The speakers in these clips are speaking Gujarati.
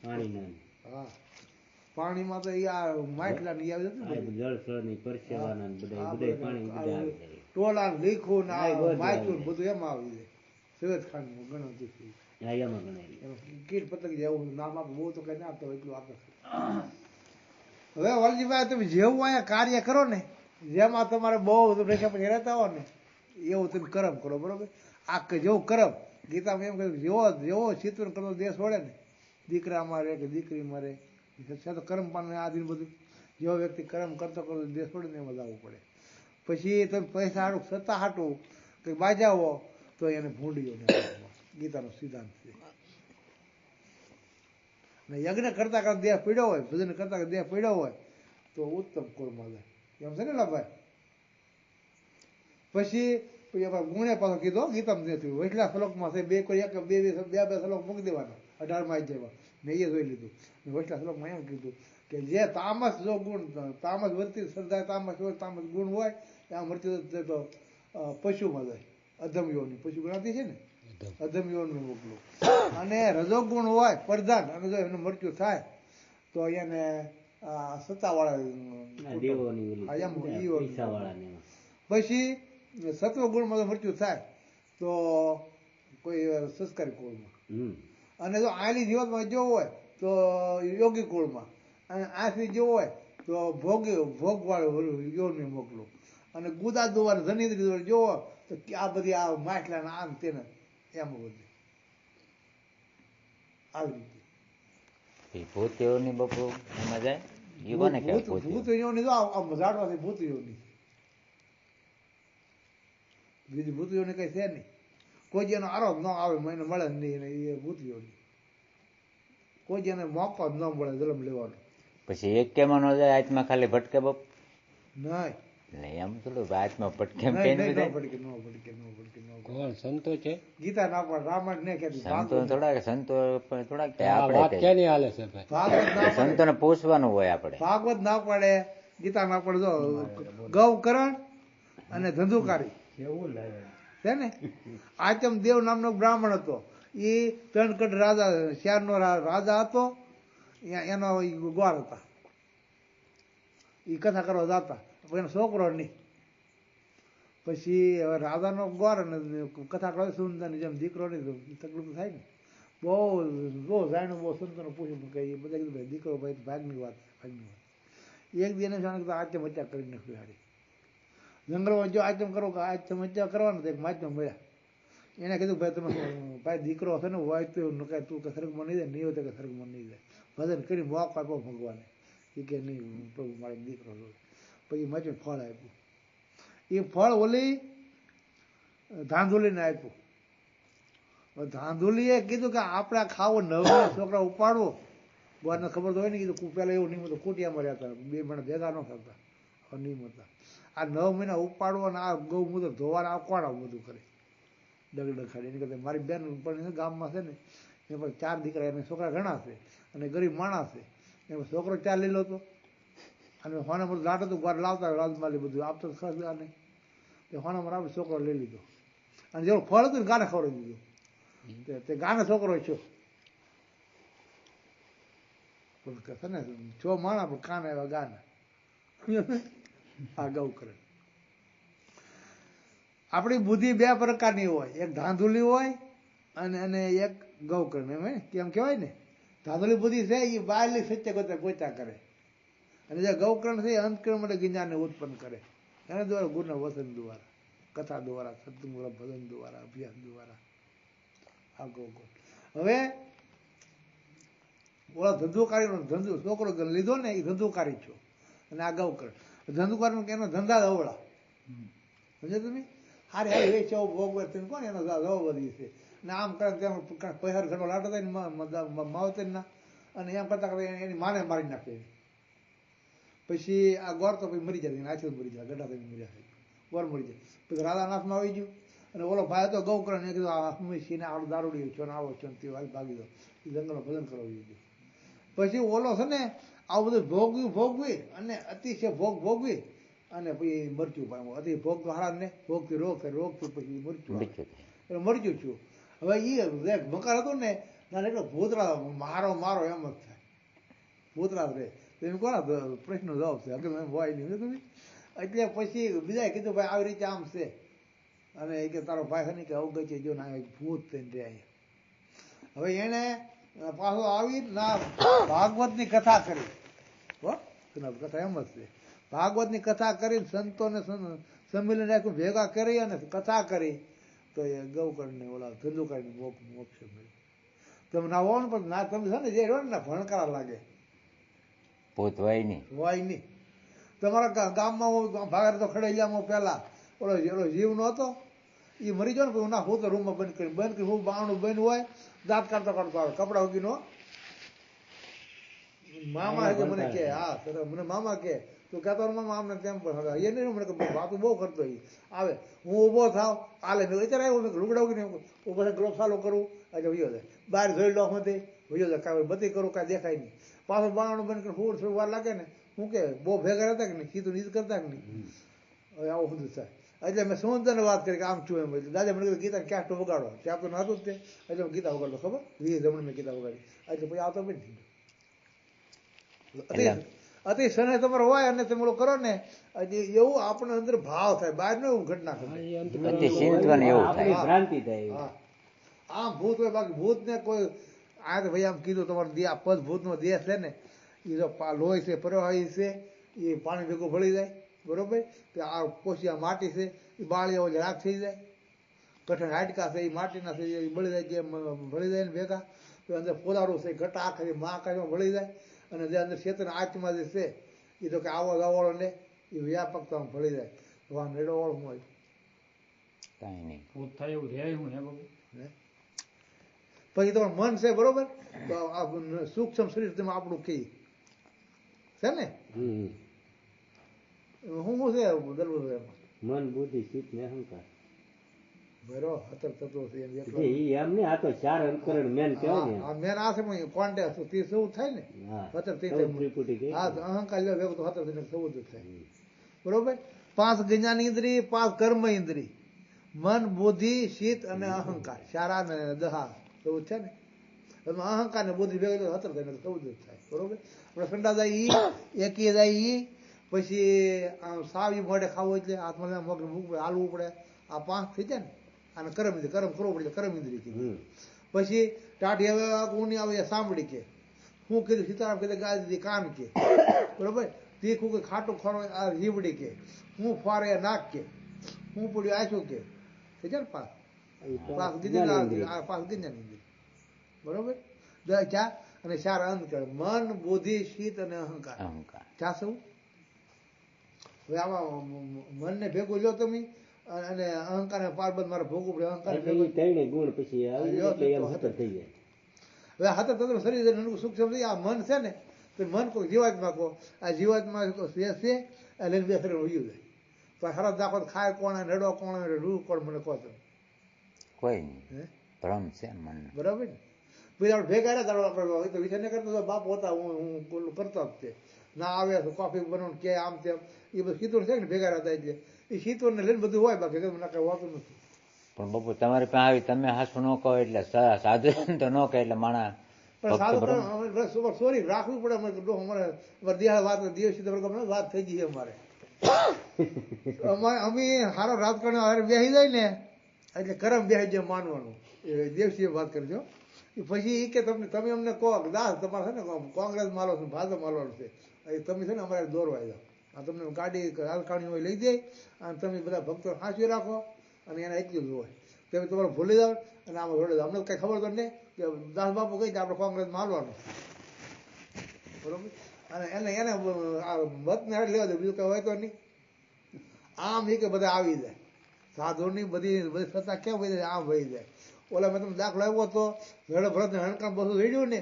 હા પાણીમાં તો આ માટલા ની આવી જળ સ્થળ ની પરસેવાના બધા પાણી બધા આવી જાય. ટોલા લીખું ને માયકું બધું એમાં આવી જાય. સવેજ ખાન નું ગણતરી કીટ પતંગ જેવું નામ આપે બહુ તો કઈ ના આપતો એટલું આપે. હવે વાલજીભાઈ તમે જેવું અહીંયા કાર્ય કરો ને જેમાં તમારે બહુ પ્રેશર પછી રહેતા હો ને એવું તમે કરમ કરો બરોબર. આ જેવું કરમ ગીતામાં એમ કહ્યું જેવો જેવો ચિત્તવન કરતો દેશ વળે ને દીકરા મારે કે દીકરી મારે છે તો કર્મ પાને આ દિન બધું જેવો વ્યક્તિ કર્મ કરતો કરતો દેશ વળે ને એમાં લાવવું પડે. પછી તમે પૈસા હાટું સત્તા હાટું કંઈક બાજાવો તો એને ભૂંડીઓ ને ગીતાનો સિદ્ધાંત છે. ને યજ્ઞ કરતા કરતા દેહ પીડ્યો હોય ભજન કરતા કરતા દેહ પીડ્યો હોય તો ઉત્તમ કુળમાં જાય એમ છે ને લાભાઈ. પછી ગુણે પાછો કીધો ગીતામાં નથી વચલા શ્લોકમાં છે બે કોઈ એક બે બે શ્લોક મૂકી દેવાના 18માં જેવા મેં એ જોઈ લીધું. વચલા શ્લોકમાં એમ કીધું કે જે તામસ જો ગુણ તામસ વર્તી શ્રદ્ધા તામસ હોય તામસ ગુણ હોય ત્યાં મૃત્યુ તો પશુમાં જાય અધમ યોની પશુ ગણાતી છે ને અધમ યોનનું મોકલું. અને રજોગુણ હોય પ્રધાન અને જો એનું મૃત્યુ થાય તો એને સત્તાવાળા પછી સત્વગુણમાં મૃત્યુ થાય તો કોઈ સંસ્કારી કુળમાં અને જો આલી જીવનમાં જો હોય તો યોગી કુળમાં અને આથી જો હોય તો ભોગવાળું યોને મોકલું. અને ગુદા દુવાર ધનિદ્રી જોવો તો આ બધી આ માટલા આમ તેને એમ બધી આવી રીતે ભૂત યોની બપુ એમાં જાય એ કોને કહેવાય? ભૂત યોની તો આ મજાડવાથી ભૂત યોની બીજી ભૂત યોની કઈ છે નહીં. કોઈ જેનો આરોપ ન આવે મને મળે નહીં એ ભૂત યોની કોઈ જેને મોકો જ ન મળે જન્મ લેવાનો. પછી એક કેમ ન જાય આત્મા ખાલી ભટકે બપ નહીં એટલે એમ થોડું આત્મા ભટકે સંતો છે ગીતા ના પડે રામાયણ ને કે સંતો થોડાક આપણે સંતો ને પૂછવાનું હોય આપણે. ભાગવત ના પડે ગીતા ના પડે. જો ગૌકરણ અને ધંધુકારી છે ને આચમ દેવ નામનો બ્રાહ્મણ હતો એ ત્રણકટ રાજા શહેરનો રાજા હતો એનો ગોળ હતા એ કથા કરવા જતા એનો છોકરો નહીં. પછી હવે રાજાનો ગોર અને કથા કરે સુંદરની જેમ દીકરો નહીં તકલીફ થાય ને બહુ જાણ્યું બહુ સુંદરનું પૂછ્યું કે એ બધા કીધું ભાઈ દીકરો ભાઈ ભાગની વાત ભાગની વાત. એક દી એને જાણે આચમ હત્યા કરી નાખ્યું હારી જંગલમાં જો આચમ કરો કે આચમ હત્યા કરવાનું તો એક માચમ મળ્યા એને કીધું ભાઈ તમે ભાઈ દીકરો હશે ને હોય તો તું કે સ્વર્ગમાં નહીં જાય નહીં હોય તો કે સ્વર્ગમાં નહીં જાય ભજન કરી મોક આપ્યો ભગવાને એ કે નહીં પ્રભુ મારે દીકરો જોડે. પછી માચમ ફળ આપ્યું એ ફળ ઓલી ધાંધુલીને આપ્યું. ધાંધુલીએ કીધું કે આપણે ખાવો નવા છોકરા ઉપાડવો બહારને ખબર તો હોય ને કીધું પહેલાં એવું નહીં તો કુટિયામાં રહેતા બે મહિના ભેગા ન થતા નિયમ હતા. આ 9 મહિના ઉપાડવો અને આ ગૌમૂત્ર ધોવાના આ કોણ આવું બધું કરે ડગડગ ખાડી એની કરતા મારી બેન પણ ગામમાં છે ને એ પણ 4 દીકરા એને છોકરા ઘણા છે અને ગરીબ માણસ છે એમાં છોકરો 4 લીલો હતો અને હોનામાં બધું લાટ હતું ઘર લાવતા રાજમાલી બધું આપતો ખર્ચ નહીં તે હોનામાં આપણે છોકરો લઈ લીધો અને જેવું ફળ હતું ને ગાને ખવડાવી દીધું તે ગાને છોકરો છો છે ને છો માણા પણ કાને એવા ગાના આ ગૌ કરે. આપણી બુદ્ધિ 2 પ્રકારની હોય એક ધાંધુલી હોય અને એક ગૌકર્ણ એમ કેમ કહેવાય ને ધાંધુલી બુદ્ધિ છે એ બહારની સત્ય ગોતા કરે અને જે ગૌકર્ણ છે એ અંતકર્ણ માટે જ્ઞાનને ઉત્પન્ન કરે એના દ્વારા ગુરુના વચન દ્વારા કથા દ્વારા સત્સંગ દ્વારા ભજન દ્વારા અભ્યાસ દ્વારા આ ગૌકર્ણ. હવે ઓલા ધંધુકારીનો ધંધુ છોકરો લીધો ને એ ધંધુકારી છો અને આ ગૌકર્ણ ધંધુકારી એનો ધંધા અવળા સમજે તમે હારે હારે વેચાવ ભોગવે તમે કોણ એનો ધવ વધી છે ને આમ કરે તેમ પૈસા ઘણો લાટો થાય ને માવતરના અને એમ કરતા કરતા એની માને મારી નાખે. પછી આ ગોર તો પછી મરી જાય આથી મરી જાય ગઢા થઈને મરી જાય ગોર મરી જાય. પછી રાધા નાથમાં આવી ગયું અને ઓલો ભાઈ હતો ગૌકર્ણ એ કીધું આ હંમેશીને આડું દારૂડી છો ને આવો છો ને તે ભાગી દો એ જંગલમાં ભજન કરાવી દીધું. પછી ઓલો છે ને આવું બધું ભોગવી અને અતિશય ભોગવી અને પછી મરચું પામ્યું. અતિ ભોગ તો હારા ને ભોગથી રોગથી પછી મરચું એટલે મરચું છું. હવે એ મકાન હતું ને ના એટલે ભૂતરા મારો મારો એમ જ થાય, ભૂતરા જ રહે. એમ કોના પ્રશ્ન જવાબ છે અગર એમ હોય નહીં તમે. એટલે પછી બીજા કીધું ભાઈ આવી રીતે આમ છે, અને એ કે તારો ભાઈ હની કે અવગત્ય જો ના ભૂત થઈને રહે અહીંયા. હવે એને પાછો આવી ના ભાગવતની કથા કરી, હો કથા એમ જ છે. ભાગવતની કથા કરીને સંતોને સંમેલન રાખ્યું, ભેગા કરી અને કથા કરી, તો એ ગૌકર્ણને ઓલા ધંધુકારીને મોક્ષ મળ્યો. તમે ના હોવાનું પણ ના તમે છે ને જે રહ્યો ને ભણકારા લાગે, ભૂત હોય નહીં. હોય નહીં. તમારા ગામમાં હું ભાગર તો ખડેલિયામાં પહેલા ઓલો જીવ નો હતો, એ મરી ગયો ને ના હું તો રૂમમાં બંધ કરી હું બાણું બંધ હોય, દાંત કાઢતો કાઢતો આવે કપડા ઉગીનો. મામા હજી મને કે હા મને મામા કે તું કહેતો મામા આમને તેમ પણ હવે એ નહીં મને વાતું બહુ કરતો એ આવે, હું ઊભો થાવ આલે મેં અત્યારે આવ્યો મેં લુગડા ઉગીને ઊભો થાય ગ્લોવ ચાલુ કરું એટલે વયો જાય બહાર જોઈ લો હતી વયો જાય કાંઈ બધી કરું કાંઈ દેખાય નહીં. પાછું બાણું બંધ કરી થોડી વાર લાગે ને હું કે બહુ ભેગા હતા કે નહીં કીધું નીત કરતા કે નહીં. હવે આવું બધું થાય. એટલે મેં સુંદરને વાત કરી કે આમ છું એમ એટલે દાદા મને ગીતા ક્યાં તો વગાડો ત્યાં તો નહોતું જ તે એટલે ગીતા વગાડતો ખબર 20 જમણ મેં ગીતા વગાડી એટલે પછી આવતો બી નહીં. અતિ શને તમારો હોય અને તમે કરો ને એવું આપણે અંદર ભાવ થાય, બહાર નો એવું ઘટના થાય. આમ ભૂત હોય બાકી ભૂત ને કોઈ આ તો ભાઈ આમ કીધું તમારો આ પદ ભૂત નો દેહ છે ને એ જો લોહી છે પ્રવાહી છે એ પાણી ભેગું ભળી જાય બરોબર. આ કોશી આ માટી છે એ બાળીઓ રાખ થઈ જાય, કઠણ હાડકા છે એ માટીના છે એ બળી જાય કે ભળી જાય ને ભેગા. તો અંદર પોદારું છે ઘટા આખા મહાકાશમાં ભળી જાય અને જે અંદર ક્ષેત્ર આત્મા જે છે એ તો કે આવો જવાળો ને એ વ્યાપક તો ભળી જાય. વાહ નેડો વાળું હોય કાંઈ નહીં. ભૂત થાય એવું રહે હું હે બાબુ. પછી તમારું મન છે બરોબર, તો આ સૂક્ષ્મ શરીર તમે આપણું કહીએ છે ને હું છે દરરોજ એમાં મન બુદ્ધિ ચિત્ત ને અહંકાર બરો હતર તત્વો છે એમ એકલો. એમ ને આ તો ચાર અંતકરણ મેન કહેવાય ને. આ મેન આ છે પણ કોન્ટેક્ટ તે સૌ થાય ને હતર તે હા અહંકાર લ્યો ભેગું તો હતર તેને સૌ જ થાય બરોબર. 5 જ્ઞાન ઇન્દ્રિય, 5 કર્મ ઇન્દ્રિય, મન બુદ્ધિ ચિત્ત અને અહંકાર ચારા ને દહા સૌ છે ને. અહંકાર ને બુદ્ધિ ભેગું હતર તેને સૌ જ થાય બરોબર. આપણે સંડા જાય ઈ એકી જાય ઈ પછી આમ સાવી મોઢે ખાવું એટલે હાથમાં મગ મૂકવું હાલવું પડે આ 5 થઈ જાય ને. અને કરમ કરવું પડે કરમ ઇન્દ્રિય કીધું. પછી ટાઢી હવે ઊની આવે સાંભળી કે હું કીધું સીતારામ કીધું ગાય દીધી કાન કે બરોબર. તીખું કે ખાટું ખોરો આ જીવડી કે હું ફારે નાક કે હું પડ્યું આછું કે થઈ જાય ને 5 જ્ઞાન ઇન્દ્રિય બરોબર. ક્યાં અને 4 અંતકરણ મન બુદ્ધિ ચિત્ત અને અહંકાર ક્યાં સૌ. હવે આમાં મનને ભેગું લ્યો તમે અને અહંકાર ને પારબંધ મારે ભોગવું પડે. અહંકાર ગુણ પછી થઈ જાય. હવે હાથર તત્વ શરીર સૂક્ષ્મ થઈ આ મન છે ને તો મન કોઈ જીવાતમાં કહો આ જીવાતમાં છે લઈને બે શરીર ઉયું જાય તો હરત દાખો ખાય કોણ રડો કોણ રૂ કોણ મને કહો તમે કોઈ નહીં. ભ્રમ છે મન બરાબર ને. પછી આપણે ભેગા રહ્યા આપણે તો વિચાર નહીં કરતો બાપ હોતા હું કરતો જ તે ના આવે તો કોફી બનાવવાનું કે આમ તેમ એ બધું શીતોર છે ને ભેગા રહેતા એટલે એ શીતોરને લઈને બધું હોય બાકી કઈ ના કઈ હોતું નથી. પણ બાપુ તમારી પાસે આવી તમે હાસું ન કહો એટલે સાધુ તો ન કહે એટલે માણા પણ સારું સોરી રાખવું પડે અમારે દિહાળ વાત દિવસ વાત થઈ ગઈ અમારે અમે સારો રાજકારણ બેસી જાય ને એટલે કરમ બેસી જાય માનવાનું એ દેવસીએ વાત કરજો. પછી એ કે તમે અમને કહો દાસ તમારે છે ને કોંગ્રેસ માલો છે ભાજપ માલવાનું છે એ તમે છે ને અમારે દોરવા જાઓ આ તમને ગાડી રાજકારણી હોય લઈ જાય અને તમે બધા ભક્તો સાચવી રાખો અને એને એટલું જ હોય તમે તમારે ભૂલી જાઓ અને આમાં જોડે જાઓ. અમને કંઈ ખબર તો નહીં કે દાસ બાપુ કહી આપણે કોંગ્રેસ માલવાનું બરોબર. અને એને આ મતને લેવા દે બીજું કંઈ હોય તો નહીં. આમ એ કે બધા આવી જાય સાધુની બધી સત્તા કેમ વહી જાય આમ વહી જાય. ઓલા મેં તમે દાખલો આવ્યો તો રડ ભરત હણકામ બધું રેડ્યું ને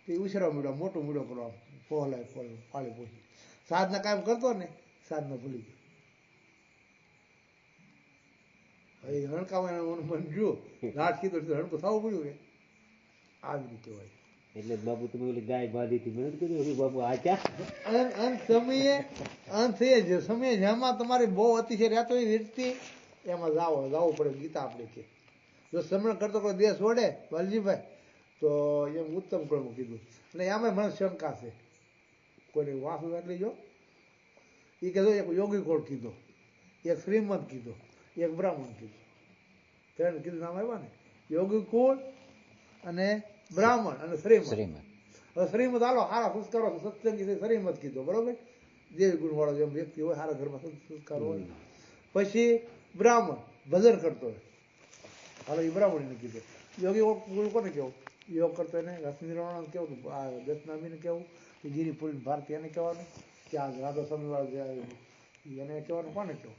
તો એ ઉછેરવા મળ્યો મોટો મૂડો કરવા પોહલાય પાળી પોછી સાધના કામ કરતો ને સાધના ભૂલી ગયો. હવે હણકામ મન જોયું રાત કીધું હણકું થવું પડ્યું કે આવી રીતે હોય. એટલે બાપુ તમે ઓલી ગાય બાંધી હતી મને કીધું બાપુ આ ક્યાં અંત સમયે જેમાં તમારી બહુ અતિશય રહેતો હોય રીતથી એમાં જવું પડે. ગીતા આપણે કે જો સમરણ કરતો કોઈ દેશ છોડે વાલજીભાઈ તો તો એમ ઉત્તમ કુળમાં કીધું. અને એમાં મને શંકા છે, કોઈને વાંચું એટલે જો એ કીધું એક યોગી કુળ કીધો, એક શ્રીમંત કીધો, એક બ્રાહ્મણ કીધો. ત્રણ કીધું નામ આવ્યા ને, યોગી કુળ અને બ્રાહ્મણ અને શ્રીમંત. હવે શ્રીમંત હાલો સારા સંસ્કારો સત્સંગી છે, શ્રીમંત કીધો બરોબર, દેવી ગુણ વાળો જેમ વ્યક્તિ હોય સારા ઘરમાં સંસ્કાર હોય. પછી બ્રાહ્મણ ભજન કરતો હોય, હાલો એ બ્રાહ્મણીને કીધું. યોગી કુળ કોને કેવું? યોગ કરતો એને રસનિર્વાણ કેવું, આ દશનામીને કેવું, ગિરિપુરી ભારતી એને કહેવાનું, કે આ રાધા સ્વામી એને કહેવાનું, કોને કેવું?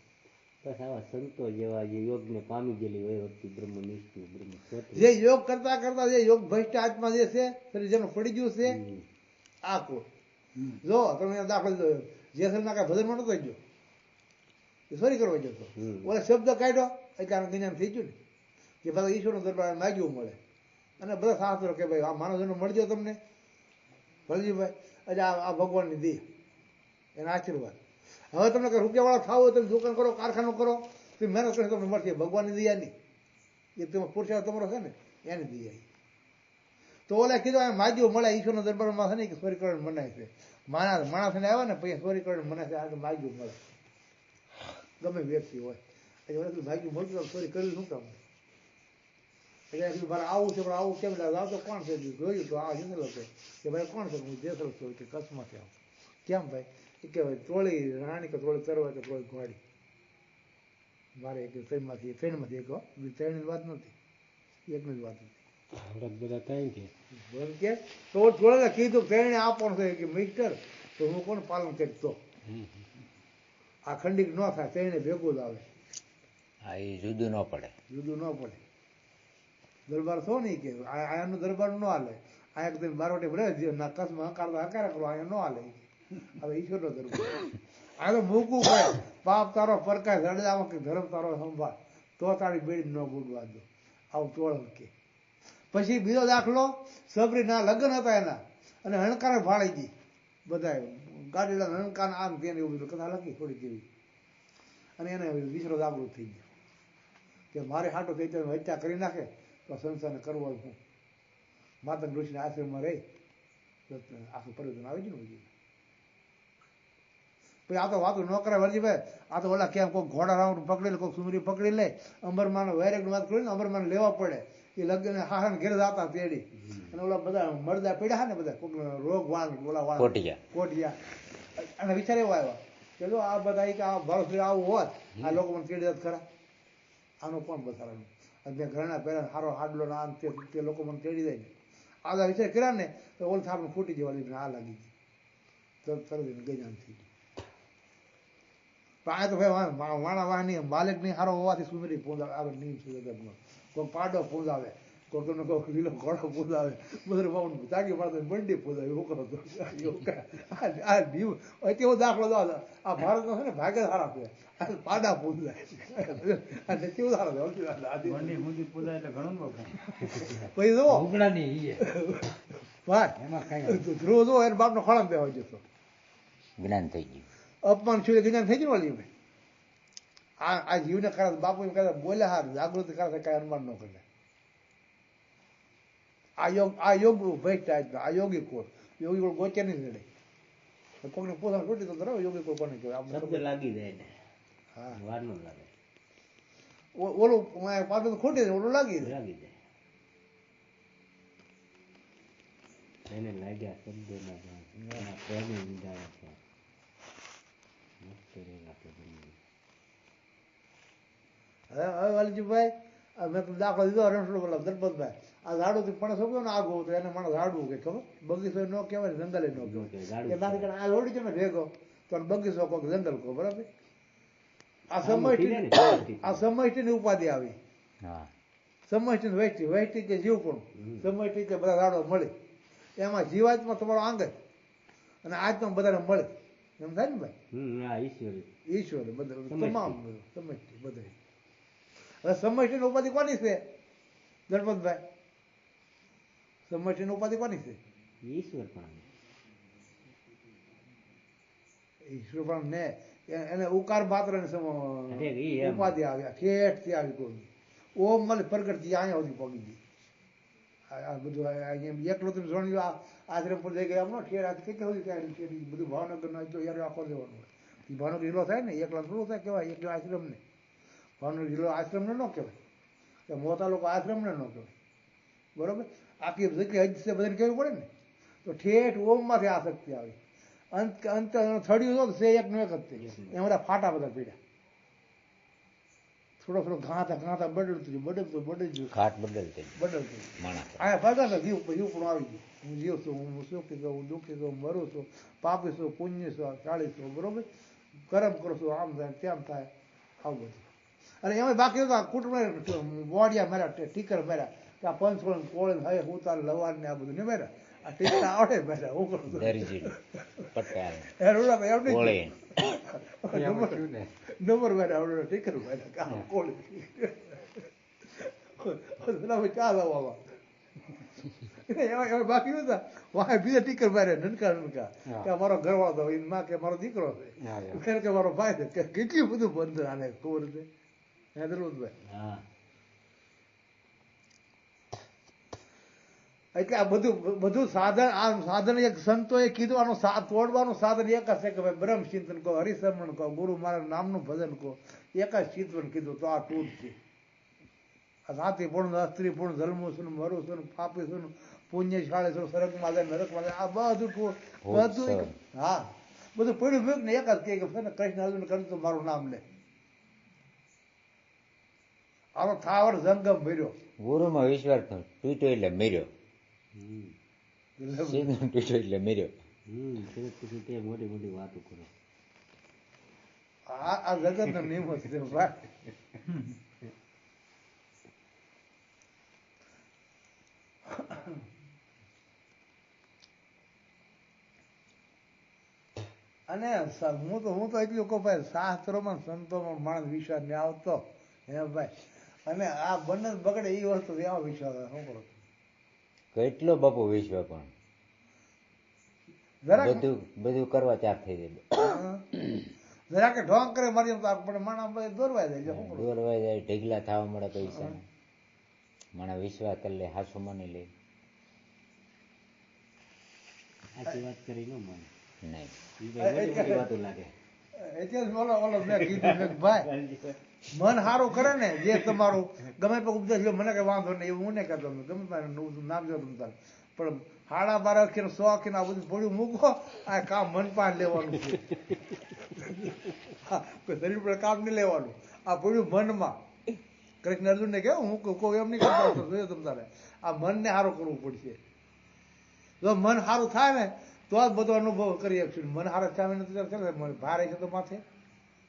બસ આવા સંતો જેવા જે યોગને પામી ગયેલી હોય વખતે બ્રહ્મનિષ્ઠ બ્રહ્મ જે યોગ કરતા કરતા જે યોગ ભ્રષ્ટ આત્મા જે છે જેનું પડી ગયું છે આ કુળ. જો તમે દાખલો દીધો, જેસલના કાંઈ ભજનમાં નતો ગયો, એ સોરી કરવા જતો, ઓલા શબ્દ કાઢ્યો એટલે જ્ઞાન થઈ ગયું ને, કે ભાઈ ઈશ્વરનો દરબાર માગ્યું મળે. અને બધા શાસ્ત્રો કે ભાઈ આ માનવ જન્મ મળજો તમને ભલજીભાઈ, એટલે આ ભગવાનની દી એના આશીર્વાદ. હવે તમને કઈ રૂપિયાવાળા થાવ હોય, તમે દુકાન કરો, કારખાનું કરો, તમે મહેનત કરો તમને મળશે, ભગવાનની દયા નહીં, એ તમે પુરુષાર્થ તમારો છે ને એની દયા. તો ઓલા કીધું આ માગ્યું મળે, ઈશ્વરના દરબારમાં છે ને કે સ્વરીકરણ મનાય છે. માણસને આવ્યા ને પછી સ્વરીકરણ મનાય છે, આ માગ્યું મળે ગમે વ્યક્તિ હોય. એટલે માગ્યું મળતું સ્વરી કર્યું શું કામ? એટલે મારે આવું છે પણ આવું કેમ લાગે? તો કોણ છે? જોયું તો આ જંગલ હતો કે ભાઈ કોણ છે? હું દેસલ છું કે કચ્છમાંથી આવું. કેમ ભાઈ? કે ભાઈ ટ્રોળી રાણી કે ટ્રોળી તરવા કે ટ્રોળી ઘોડી મારે એક ટ્રેનમાંથી એક ત્રણની વાત નથી, એકની જ વાત હતી. બધા ત્રણ કે તો ટ્રોળે કીધું ત્રણે આપવાનું છે કે મિસ્ટર, તો હું કોણ પાલન કરીશ? તો આ ખંડિત ન થાય, ત્રણે ભેગું જ આવે. હા, એ જુદું ન પડે, જુદું ન પડે. દરબાર થો નહીં કે આયાનું દરબાર ન હાલે, આયા તમે બારવટી ભરે ના કચ્છમાં હકારતા હકારા કરો, અહીંયા ન હાલે. હવે ઈશ્વરનો દરબાર આ તો મૂકવું પડે. પાપ તારો પરકાય રડદામાં કે ધર્મ તારો સંભાળ, તો તારી બેડી ન બુડવા દો, આવું ટોળ કે. પછી બીજો દાખલો, સબરીના લગ્ન હતા એના, અને હણકારે ભાળી ગઈ બધા ગાડીલા હણકાર આમ તેને એવું બધું કથા લખી થોડી જેવી. અને એને વિસરો જાગૃત થઈ ગયો કે મારે હાટો થઈ જાય હત્યા કરી નાખે તો સંસારને કરવો હું. માતા ઋષિના આશ્રમમાં રહી આખું પરિવર્તન આવી ગયું. પછી આ તો વાતો ન કરે વરજીભાઈ, આ તો ઓલા કેમ કોઈ ઘોડા રાઉન્ડ પકડી લે, કોઈ સુમરી પકડી લે, અંબરમાનો વેરેકની વાત કરી ને અંબરમાન લેવા પડે, એ લગ્ન હાહન ઘેર જતા તેડી, અને ઓલા બધા મરદા પડ્યા ને બધા કોઈક રોગ વાળ ઓલા વાળ કોટિયા. અને વિચાર એવો આવ્યા કે જો આ બધા કે આ ભરોસ આવું હોત આ લોકો મને તેડી જ ખરા, આનું કોણ બસારાનું? મેં ઘરના પહેલા સારો હાડલો ના આમ તે લોકો મને તેડી જાય ને આ વિચાર કર્યા ને તો ઓલ થાપને ફૂટી જવા દીધી, આ લાગી ગઈ તરત ગજાન થઈ ગઈ. પણ આ તો ભાઈ વાણા વાહની માલિક નહીં સારો હોવાથી સુંદરી પૂંજાવે, આવે નીમ સુંદરમાં કોઈ પાડો પૂંજાવે, કોઈ તમને કોઈ લીલો ઘોડો પૂંજાવે, બધું બાબુ જાગી પાડતો બંડી પૂંજાવે, એવું કરો તો આ દીવ એવો દાખલો દો. આ ભારતમાં છે ને ભાગ્ય સારા છે, પાડા પૂંજાય કેવું સારું પછી જો ધ્રુવ જો એને બાપનો ખોળામાં બેવા જતો, જ્ઞાન થઈ ગયું, અપમાન છું જ્ઞાન થઈ ગયું. ભાઈ આ જીવને ખરા બાપુ એમ કહેતા બોલ્યા હાર જાગૃતિ કરે કઈ અનુમાન ન કરે. આ યોગ ભ્રષ્ટ આ યોગી કોળ, યોગી કોળ ગોચે નહીં નડે. કોઈને પોતાનું છૂટી તો ધરાવો યોગી કોળ કોને કહેવાય? શબ્દ લાગી જાય ને, હા વાર ન લાગે. ઓલું પાછું ખોટી ઓલું લાગી જાય. એને લાગ્યા શબ્દ ના પ્રેમી લીધા છે. હવે વાલજીભાઈ મેં તો દાખલો દીધો રણછોડ બોલા દરપતભાઈ, આ ઝાડુથી પણ શબ્દો ને આગો તો એને માણસ ઝાડવું કે ખબર, બગીચો ન કહેવાય ને જંગલે ન કહેવાય. આ રોડી છે ને ભેગો તો બગીચો કહો કે જંગલ કહો, બરાબર. આ સમષ્ટિની ઉપાધિ આવી, સમષ્ટિ વૈષ્ટિ, વૈષ્ટિ કે જીવ પણ, સમષ્ટિ કે બધા ઝાડો મળે, એમાં જીવાત્મા તમારો આંગળ અને આત્મા બધાને મળે, એમ થાય ને ભાઈ? ઈશ્વર બધા તમામ સમષ્ટિ બધા. હવે સમષ્ટિની ઉપાધિ કોની છે ગણપતભાઈ? સમષ્ટિની ઉપાધિ કોની છે? ઈશ્વર પણ. ઈશ્વર પણ ને એને ઉકાર માત્ર ઉપાધિ આવી ઠેઠ થી આવી કોઈ ઓમ મળી પ્રગટ થી અહીંયા સુધી પગી ગઈ. આ બધું અહીંયા એકલો તમે જોણ્યું આ આશ્રમ પર જઈ ગયા ઠેર આજ કેટલી બધી ત્યાં બધું ભાવનગરનો એટલો યાર આખો દેવાનો હોય એ ભાવનગર જિલ્લો થાય ને એકલા થોડું થાય કહેવાય એકલો આશ્રમને ભાવનગર જિલ્લો આશ્રમને ન કહેવાય કે મોટા લોકો આશ્રમને ન કહેવાય બરોબર આખી જગ્યા હજ બધાને કહેવું પડે ને તો ઠેઠ ઓમમાંથી આ શક્તિ આવી અંત થડ્યું તો સે એકનું એક જ તે એમાં બધા ફાટા બધા પીડ્યા થોડો ઘાતા બદલતું ઘાટ બદલતી બદલતું માણસ આ બધા જીવ પણ આવી ગયું હું જીવ છું હું સુખી છું હું દુઃખી છું મરું છું પાપી છું પુણ્ય છું ચાળી છું બરોબર કરમ કરું છું આમ થાય તેમ થાય આવું બધું અને એમાં બાકી હતું કુટુંબ બોડિયા માર્યા ટીકર માર્યા કે આ પંચકોળ કોળ હવે હું તાર લવાન ને આ બધું નહીં માર્યા આ ટીકર આવડે માર્યા હું કરું છું દરજી પટ્ટા એવડે કોળી નંબર માર્યા આવડે ટીકર માર્યા કામ કોળ ચા લાવવામાં એમાં બાકી હતા વાહ બીજા ટીકર માર્યા નનકા કે મારો ઘરવાળો હતો એની માં કે મારો દીકરો છે કે મારો ભાઈ છે કે કેટલું બધું બંધ આને ખબર છે હા એટલે આ બધું સાધન આ સાધન એક સંતોએ કીધું આનું તોડવાનું સાધન એક જ છે કે ભાઈ બ્રહ્મ ચિંતન કહો હરિસમણ કહો ગુરુ મહારાજ નામનું ભજન કહો એક જ ચિંતન કીધું તો આ તૂટશે આ સાથી પૂર્ણ સ્ત્રી પૂર્ણ ધર્મું છું મરું છું પાપી છું પુણ્યશાળી છું સરગમાં જાય નરકમાં જાય આ બધું હા બધું પડ્યું ભેગ ને એક જ કહે કે કૃષ્ણ અર્જુન કર્યું તો મારું નામ લે આનો થાવર જંગમ ભર્યો ગુરુમાં વિશ્વાસ તૂટ્યો એટલે મેર્યો તૂટ્યો એટલે મેર્યો પછી તે મોટી મોટી વાતો કરો આ જગત નો નિયમ છે ભાઈ અને હું તો એટલું કહું ભાઈ શાસ્ત્રોમાં સંતોમાં માણસ વિશ્વાસ ને આવતો હે ભાઈ અને આ બંને બગડે એ વસ્તુ એમાં વિશ્વાસ શું કરો કેટલો બાપુ વિશ્વાસ પણ જરાક બધું કરવા ચાર થઈ જાય જરાક ઢોંગ કરે મારી તો આપણે માણસ દોરવાઈ જાય શું કરો દોરવાઈ જાય ઢીગલા થવા મળે પૈસા માણસ વિશ્વાસ કરી લે હાસુ માની લે આખી વાત કરી ન મને નહીં મોટી વાતો લાગે એટલે ઓલો મેં કીધું મેં ભાઈ મન સારું કરે ને જે તમારું ગમે તે ઉપદેશ લ્યો મને કઈ વાંધો નહીં એવું હું નહીં કહેતો ગમે તે નામ જો તમે તારે પણ 12.5 અખીને 100 અખીને આ બધું પડ્યું મૂકો આ કામ મન પાન લેવાનું છે કોઈ શરીર પર કામ નહીં લેવાનું આ પડ્યું મનમાં કૃષ્ણ અર્જુનને કેવું હું કોઈ એમ નહીં કરતો જોયો તમે તારે આ મનને સારું કરવું પડશે જો મન સારું થાય ને તો જ બધો અનુભવ કરી શકશું મન સારું થાય નથી ભારે છે તો માથે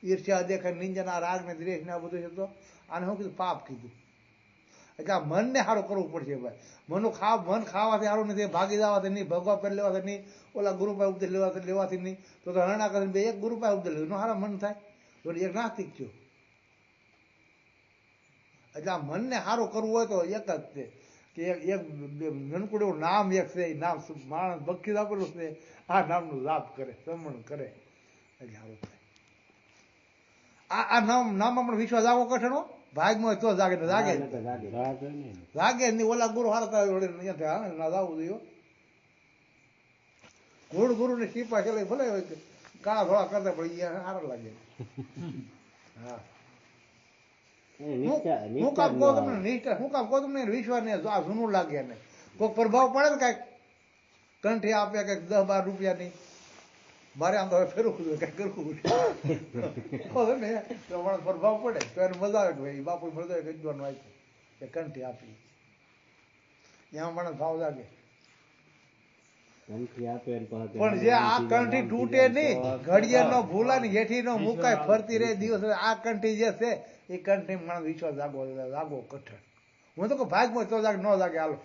ઈર્ષ્યા દેખાય નિંજા રાગ ને દ્વેષ ને આ બધું છે તો આને શું કીધું પાપ કીધું એટલે આ મનને સારું કરવું પડશે ભાઈ મન ખાવાથી સારું નથી ભાગી જવાથી નહીં ભગવા પહેરી લેવાથી નહીં ઓલા ગુરુ પાસે ઉપદેશ લેવાથી નહીં તો હરણા કરીને બે એક ગુરુ પાસે ઉપદેશ લેવું સારા મન થાય તો એક નાસ્તિક થયો એટલે આ મનને સારું કરવું હોય તો એક જ છે કે એક નનકું એવું નામ એક છે એ નામ માણસ ભક્તિ આપેલું છે આ નામનું જાપ કરે સમણ કરે એટલે સારું થાય આ નામ આપણે વિશ્વાસ આવો કઠણો ભાગમાં હોય તો જાગે ને જાગે જાગે નહીં ઓલા ગુરુ હારતા ના જાવું જોઈએ ગુરુ ને ટીપા છે ભલે કાળા ધોળા કરતા પણ એ સારા લાગે હા હું કામ કહું તમને નિષ્ઠા હું કામ કહું તમને વિશ્વાસ ને આ જૂનું લાગે ને કોઈક પ્રભાવ પડે ને કાંઈક કંઠી આપે કંઈક 10-12 રૂપિયાની મારે આમ તો હવે ફેરવું જોઈએ કઈ કરવું ને તો માણસ પ્રભાવ પડે તો એને મજા આવે કે ભાઈ બાપુ મજા આવે કઈ દવાનું આપ્યું કે કંઠી આપી એમાં માણસ ભાવ લાગે પણ જે આ કંઠી તૂટે નહીં ઘડીએ નો ભૂલા ને હેઠી નો મુકાય ફરતી રહે દિવસ આ કંઠી જે છે એ કંઠી માણસ વિશ્વાસ જાગો કઠણ હું તો કહું ભાગમાં તો જાગે ન જાગે હાલો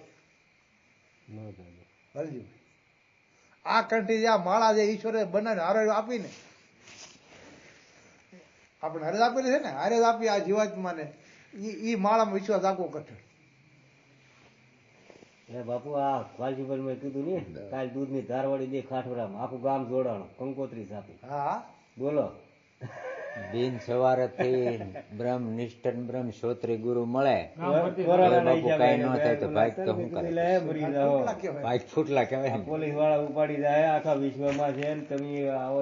હરજી આ કંઠી જે આ માળા જે ઈશ્વરે બનાવીને હારે આપીને આપણે હારે આપેલી છે ને હારે આપી આ જીવાત્મા ને ઈ માળામાં વિશ્વાસ જાગો કઠણ બાપુ આ વાલજીભાઈ મેં કીધું ને કાલ દૂધ ની ધારવાડી દે ખાઠવડામાં આખું ગામ જોડાણું કંકોત્રી સાથે હા બોલો દિન સવારેથી બ્રહ્મ નિષ્ઠ બ્રહ્મ શ્રોત્રી ગુરુ મળે ગામ ભરતી તો બાપુ કાંઈ ન થાય તો ભાઈ તો શું કરે કેટલા કહેવાય? ભાઈ ફૂટલા કહેવાય ને. પોલીસ વાળા ઉપાડી જાય આખા વિશ્વમાં છે ને તમે આવો